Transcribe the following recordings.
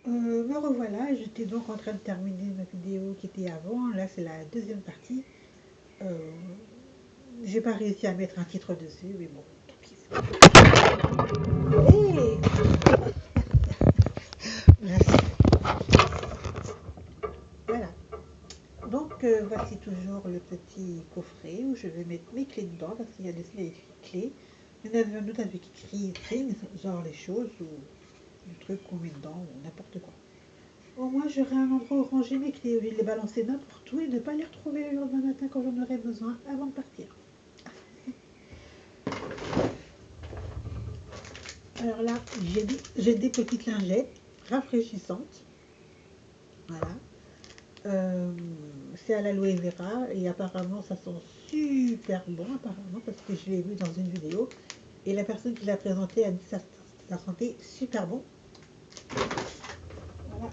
Me revoilà, j'étais donc en train de terminer ma vidéo qui était avant. Là, c'est la deuxième partie. Euh, j'ai pas réussi à mettre un titre dessus, mais bon, tant pis. Hey, voilà. Donc, voici toujours le petit coffret où je vais mettre mes clés dedans parce qu'il y a des clés. Il y en avait un autre avec écrit things, genre les choses ou le truc qu'on met dedans ou n'importe quoi. Au moins, j'aurai un endroit où ranger mes clés au lieu de les balancer n'importe où et de ne pas les retrouver le lendemain matin quand j'en aurai besoin avant de partir. Alors là, j'ai des petites lingettes rafraîchissantes. Voilà. Euh, c'est à l'aloe vera et apparemment ça sent super bon apparemment parce que je l'ai vu dans une vidéo et la personne qui l'a présenté a dit que ça sentait super bon. Voilà.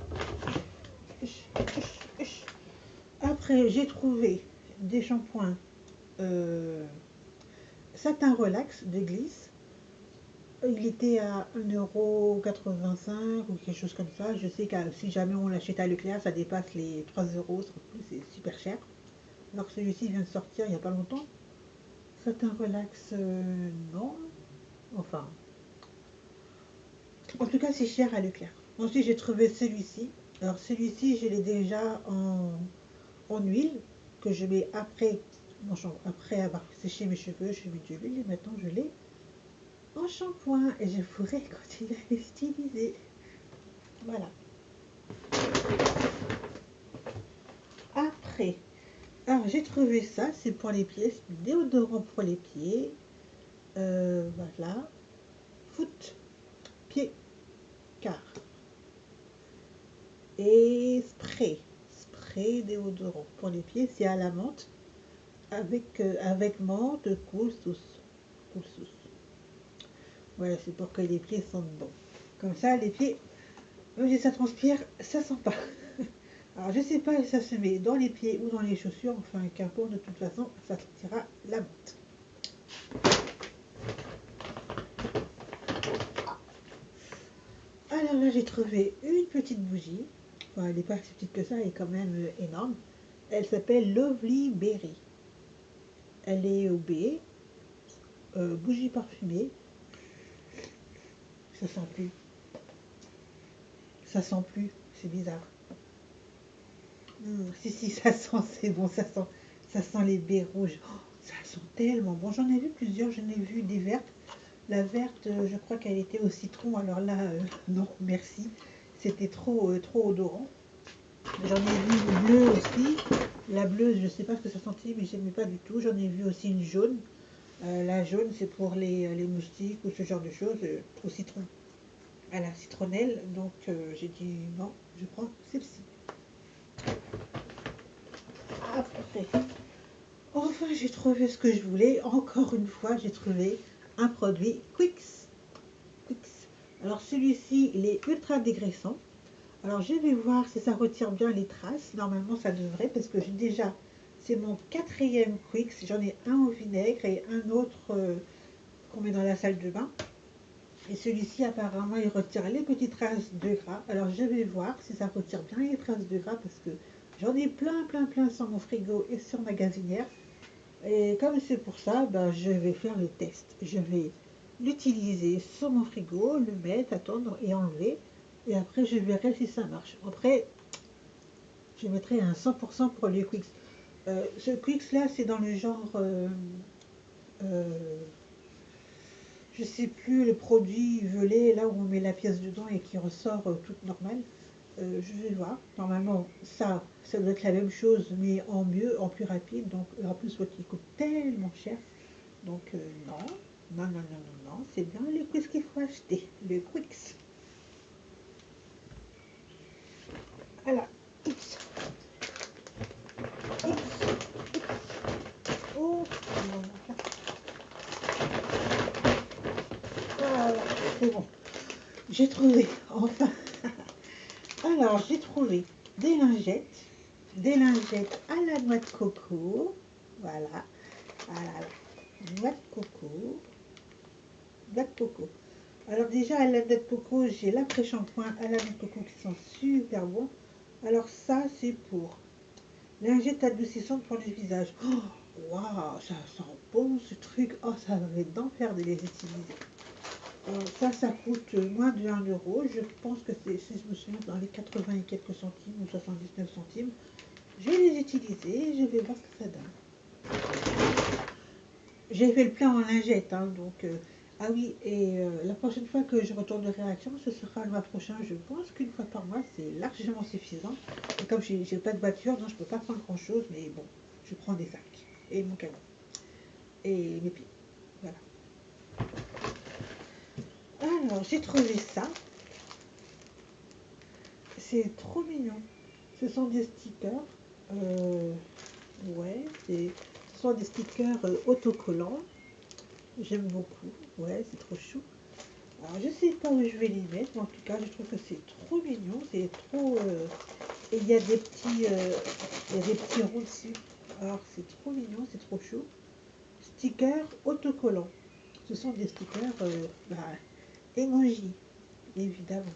Après j'ai trouvé des shampoings satin relax de Glisse. Il était à 1,85 € ou quelque chose comme ça. Je sais que si jamais on l'achète à Leclerc, ça dépasse les 3 euros. C'est super cher. Alors que celui-ci vient de sortir il n'y a pas longtemps. Satin relax, non. Enfin, en tout cas, c'est cher à Leclerc. Ensuite, j'ai trouvé celui-ci. Alors, celui-ci, je l'ai déjà en huile que je mets après avoir séché mes cheveux. Je mets de l'huile et maintenant je l'ai en shampoing et je pourrais continuer à l'utiliser. Voilà. Après, alors j'ai trouvé ça, c'est pour les pieds, c'est du déodorant pour les pieds. Voilà. Foot, pied, car. Et spray déodorant pour les pieds, c'est à la menthe avec menthe, couscous. Couscous. Voilà, c'est pour que les pieds sentent bon. Comme ça, les pieds, même si ça transpire, ça sent pas. Alors je sais pas si ça se met dans les pieds ou dans les chaussures, enfin qu'importe, de toute façon, ça sentira la menthe. Alors là, j'ai trouvé une petite bougie. Enfin, elle n'est pas si petite que ça, elle est quand même énorme. Elle s'appelle Lovely Berry. Elle est au B, bougie parfumée. Ça sent plus. Ça sent plus. C'est bizarre. Si, ça sent, c'est bon, ça sent les baies rouges. Oh, ça sent tellement bon. J'en ai vu plusieurs, j'en ai vu des vertes. La verte, je crois qu'elle était au citron. Alors là, non, merci. C'était trop odorant. J'en ai vu une bleue aussi. La bleue, je ne sais pas ce que ça sentait, mais j'aimais pas du tout. J'en ai vu aussi une jaune. La jaune, c'est pour les moustiques ou ce genre de choses, au citron, à la citronnelle. Donc j'ai dit non, je prends celle-ci. Après, enfin, j'ai trouvé ce que je voulais. Encore une fois, j'ai trouvé un produit Quix. Quix. Alors celui-ci, il est ultra dégraissant. Alors je vais voir si ça retire bien les traces. Normalement ça devrait parce que j'ai déjà, c'est mon quatrième Quix. J'en ai un au vinaigre et un autre qu'on met dans la salle de bain. Et celui-ci apparemment il retire les petites traces de gras. Alors je vais voir si ça retire bien les traces de gras parce que j'en ai plein sur mon frigo et sur ma gazinière. Et comme c'est pour ça, ben, je vais faire le test. Je vais l'utiliser sur mon frigo, le mettre, attendre et enlever. Et après, je verrai si ça marche. Après, je mettrai un 100% pour le Quix. Ce Quix là, c'est dans le genre, euh, je sais plus, le produit violet, là où on met la pièce dedans et qui ressort toute normale. Je vais voir. Normalement, ça doit être la même chose, mais en mieux, en plus rapide. Donc, en plus, l'autre, il coûte tellement cher. Donc, non, c'est bien le Quix qu'il faut acheter. Le Quix. Voilà. X. Oh, voilà, c'est bon. J'ai trouvé, enfin. Alors, j'ai trouvé des lingettes à la noix de coco. Voilà, voilà, noix de coco, noix de coco. Alors déjà, à la noix de coco, j'ai l'après-shampoing à la noix de coco qui sont super bons. Alors ça, c'est pour lingette adoucissante pour le visage. Oh, waouh, ça sent bon ce truc. Oh, ça va être d'enfer de les utiliser. Ça coûte moins de 1 euro. Je pense que c'est, si je me souviens, dans les 80 et quelques centimes ou 79 centimes. Je vais les utiliser et je vais voir ce que ça donne. J'ai fait le plein en lingette, hein, donc... ah oui, et la prochaine fois que je retournerai à Action, ce sera le mois prochain. Je pense qu'une fois par mois, c'est largement suffisant. Et comme j'ai pas de voiture, donc je peux pas prendre grand-chose, mais bon, je prends des sacs et mon canon et mes pieds. Voilà. Alors, j'ai trouvé ça. C'est trop mignon. Ce sont des stickers. Ouais, ce sont des stickers autocollants. J'aime beaucoup. Ouais, c'est trop chou. Alors, je sais pas où je vais les mettre, mais en tout cas, je trouve que c'est trop mignon. C'est trop. Et il y a des petits ronds dessus. Alors, c'est trop mignon, c'est trop chou. Stickers autocollants. Ce sont des stickers emoji, évidemment.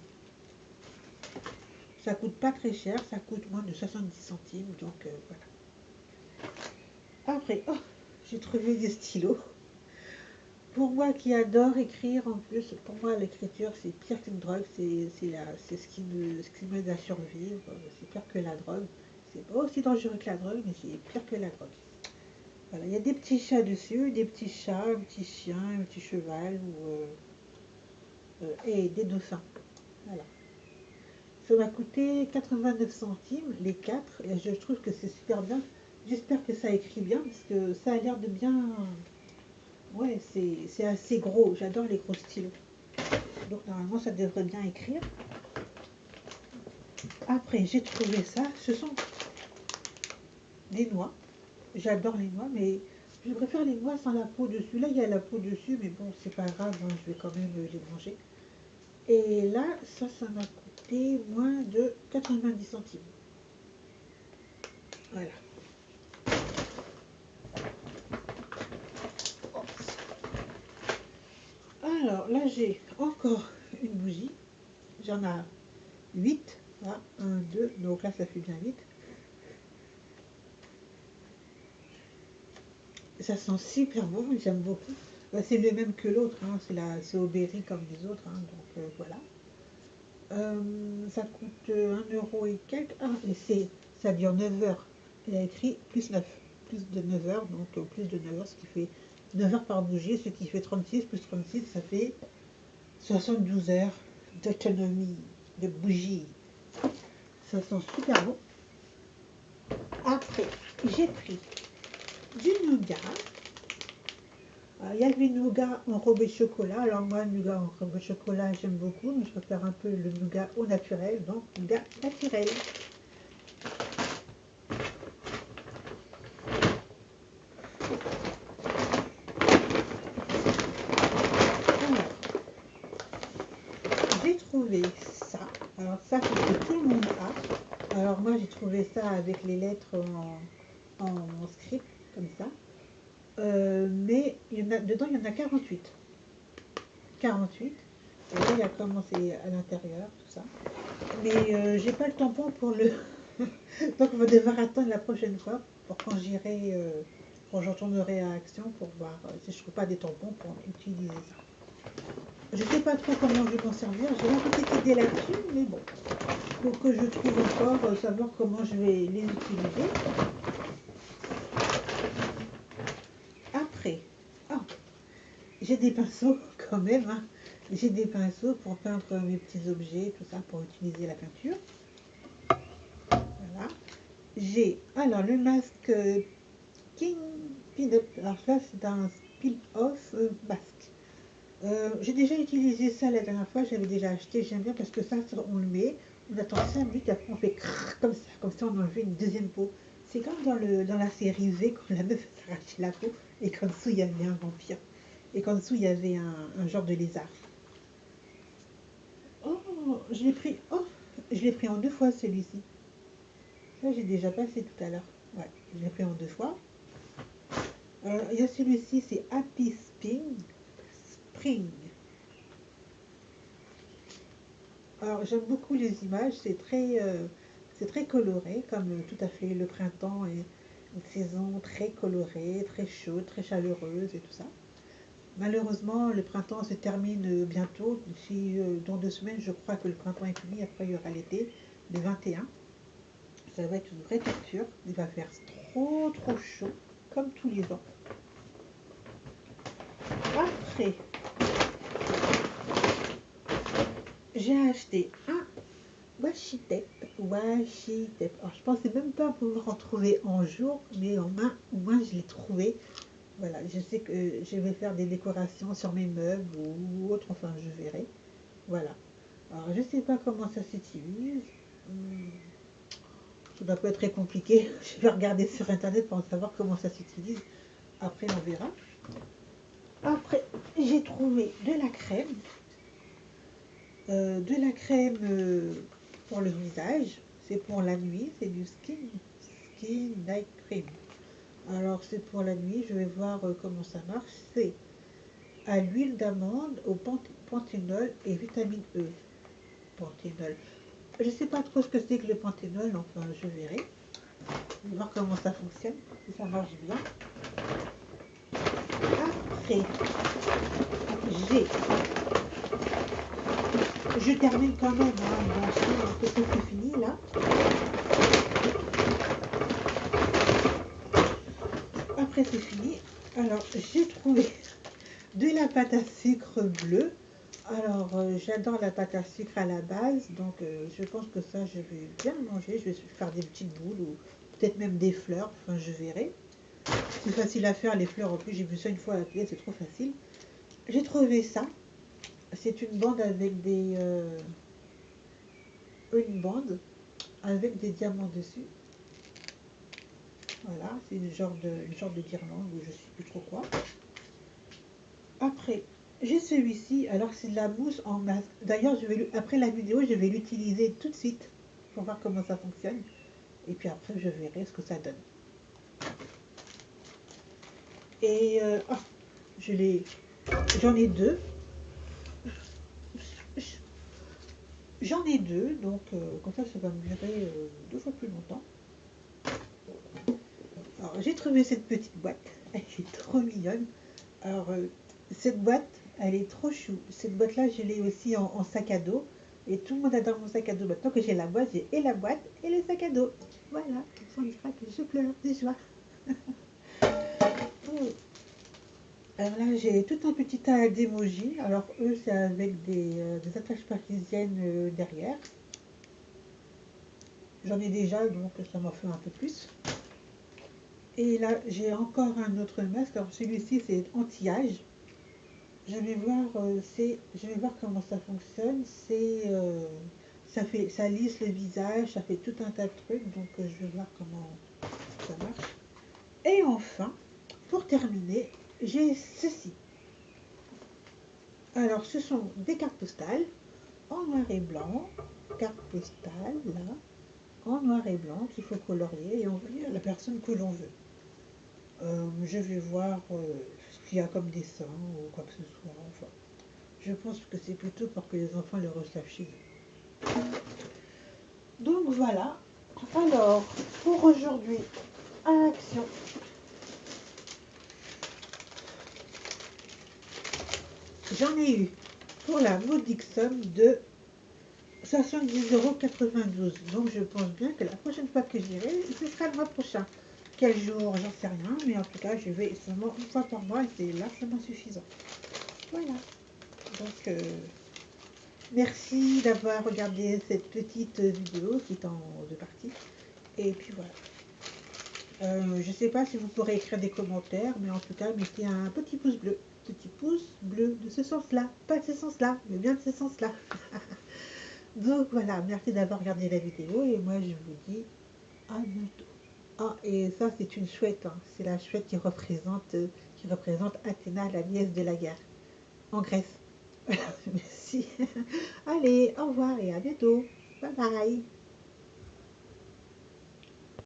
Ça coûte pas très cher, ça coûte moins de 70 centimes, donc voilà. Après, oh, j'ai trouvé des stylos. Pour moi qui adore écrire, en plus, pour moi l'écriture c'est pire qu'une drogue, c'est ce qui m'aide à survivre, c'est pire que la drogue. C'est pas aussi dangereux que la drogue, mais c'est pire que la drogue. Voilà, il y a des petits chats dessus, des petits chats, un petit chien, un petit cheval et des dauphins. Voilà. Ça m'a coûté 89 centimes les quatre et je trouve que c'est super bien. J'espère que ça écrit bien parce que ça a l'air de bien. Ouais, c'est assez gros. J'adore les gros stylos. Donc normalement ça devrait bien écrire. Après j'ai trouvé ça. Ce sont des noix. J'adore les noix, mais je préfère les noix sans la peau dessus. Là il y a la peau dessus, mais bon c'est pas grave, hein, je vais quand même les manger. Et là ça m'a coûté moins de 90 centimes. Voilà. Alors là j'ai encore une bougie. J'en ai 8. Là, 1, 2, donc là ça fait bien 8. Ça sent super bon, j'aime beaucoup. Bah, c'est le même que l'autre, hein, c'est au berry comme les autres, hein, donc voilà. Ça coûte 1 euro et quelques. Ah, et ça dure 9 heures. Il a écrit plus 9, plus de 9 heures, donc plus de 9 heures, ce qui fait 9 heures par bougie, ce qui fait 36 plus 36, ça fait 72 heures d'autonomie de bougie. Ça sent super bon. Après, j'ai pris du nougat. Il y avait le nougat en enrobé de chocolat. Alors moi, le nougat en enrobé de chocolat, j'aime beaucoup, mais je préfère un peu le nougat au naturel, donc nougat naturel. Alors, j'ai trouvé ça. Alors ça, c'est ce que tout le monde a. Alors moi, j'ai trouvé ça avec les lettres en script, comme ça. Mais dedans, il y en a 48. 48. Et là, il y a commencé à l'intérieur, tout ça. Mais j'ai pas le tampon pour le. Donc on va devoir attendre la prochaine fois pour quand j'irai, quand je retournerai à Action pour voir si je trouve pas des tampons pour utiliser ça. Je sais pas trop comment je vais m'en servir. J'ai une petite idée là-dessus, mais bon, faut que je trouve encore savoir comment je vais les utiliser. Après, oh, j'ai des pinceaux quand même. Hein. J'ai des pinceaux pour peindre mes petits objets, tout ça, pour utiliser la peinture. Voilà. J'ai alors le masque King Pin-Up. Alors ça, c'est un peel-off masque. J'ai déjà utilisé ça la dernière fois, j'avais déjà acheté, j'aime bien parce que ça, on le met, on attend 5 minutes, après on fait comme ça on enlève une deuxième peau. C'est comme dans la série V, quand la meuf s'arrachait la peau et qu'en dessous il y avait un vampire. Et qu'en dessous il y avait un genre de lézard. Oh, je l'ai pris en 2 fois celui-ci. Ça j'ai déjà passé tout à l'heure. Ouais, je l'ai pris en 2 fois. Il y a celui-ci, c'est Happy Spring. Alors j'aime beaucoup les images, c'est très coloré, comme tout à fait le printemps est une saison très colorée, très chaude, très chaleureuse et tout ça. Malheureusement, le printemps se termine bientôt. D'ici dans 2 semaines, je crois que le printemps est fini. Après, il y aura l'été, le 21. Ça va être une vraie torture. Il va faire trop, trop chaud, comme tous les ans. Après, j'ai acheté un washi tape. Washi tape. Alors, je pensais même pas pouvoir en trouver en jour, mais au moins je l'ai trouvé. Voilà, je sais que je vais faire des décorations sur mes meubles ou autre, enfin je verrai. Voilà. Alors je sais pas comment ça s'utilise. Ça doit pas être très compliqué. Je vais regarder sur internet pour savoir comment ça s'utilise. Après on verra. Après j'ai trouvé de la crème. Pour le visage. C'est pour la nuit. C'est du Skin Night Cream. Alors c'est pour la nuit. Je vais voir comment ça marche. C'est à l'huile d'amande, au panthénol et vitamine E. Panthénol. Je ne sais pas trop ce que c'est que le panthénol, enfin je verrai. Je vais voir comment ça fonctionne, si ça marche bien. Après, j'ai... Je termine quand même, hein, bon, c'est fini là. Après c'est fini. Alors j'ai trouvé de la pâte à sucre bleue. Alors j'adore la pâte à sucre à la base, donc je pense que ça je vais bien le manger. Je vais faire des petites boules ou peut-être même des fleurs, enfin je verrai. C'est facile à faire les fleurs, en plus j'ai vu ça une fois à la télé, c'est trop facile. J'ai trouvé ça. C'est une bande avec des diamants dessus. Voilà, c'est une genre de guirlande ou je sais plus trop quoi. Après, j'ai celui-ci. Alors c'est de la mousse en masque. D'ailleurs, après la vidéo, je vais l'utiliser tout de suite pour voir comment ça fonctionne. Et puis après, je verrai ce que ça donne. Et j'en ai deux. J'en ai deux, donc comme ça va me durer 2 fois plus longtemps. Alors j'ai trouvé cette petite boîte, elle est trop mignonne. Alors cette boîte, elle est trop chou. Cette boîte-là, je l'ai aussi en sac à dos. Et tout le monde adore mon sac à dos. Maintenant que j'ai la boîte, j'ai et la boîte et le sac à dos. Voilà, on dira que je pleure de joie. Alors là, j'ai tout un petit tas d'émojis. Alors eux, c'est avec des attaches parisiennes derrière. J'en ai déjà, donc ça m'en fait un peu plus. Et là, j'ai encore un autre masque. Alors celui-ci, c'est anti-âge. Je vais voir comment ça fonctionne. Ça lisse le visage, ça fait tout un tas de trucs. Donc je vais voir comment ça marche. Et enfin, pour terminer, j'ai ceci. Alors, ce sont des cartes postales en noir et blanc. Cartes postales, là, en noir et blanc, qu'il faut colorier et envoyer à la personne que l'on veut. Je vais voir ce qu'il y a comme dessin ou quoi que ce soit. Enfin, je pense que c'est plutôt pour que les enfants le reçoivent chez eux. Donc voilà. Alors, pour aujourd'hui, à l'action. J'en ai eu pour la modique somme de 70,92 €. Donc je pense bien que la prochaine fois que j'irai, ce sera le mois prochain. Quel jour, j'en sais rien, mais en tout cas, je vais seulement une fois par mois et c'est largement suffisant. Voilà. Donc, merci d'avoir regardé cette petite vidéo qui est en 2 parties. Et puis voilà. Je ne sais pas si vous pourrez écrire des commentaires, mais en tout cas, mettez un petit pouce bleu. Petit pouce bleu de ce sens-là. Pas de ce sens-là, mais bien de ce sens-là. Donc voilà, merci d'avoir regardé la vidéo et moi je vous dis à bientôt. Ah, et ça c'est une chouette, hein. C'est la chouette qui représente Athéna, la nièce de la guerre, en Grèce. Voilà, merci. Allez, au revoir et à bientôt. Bye bye.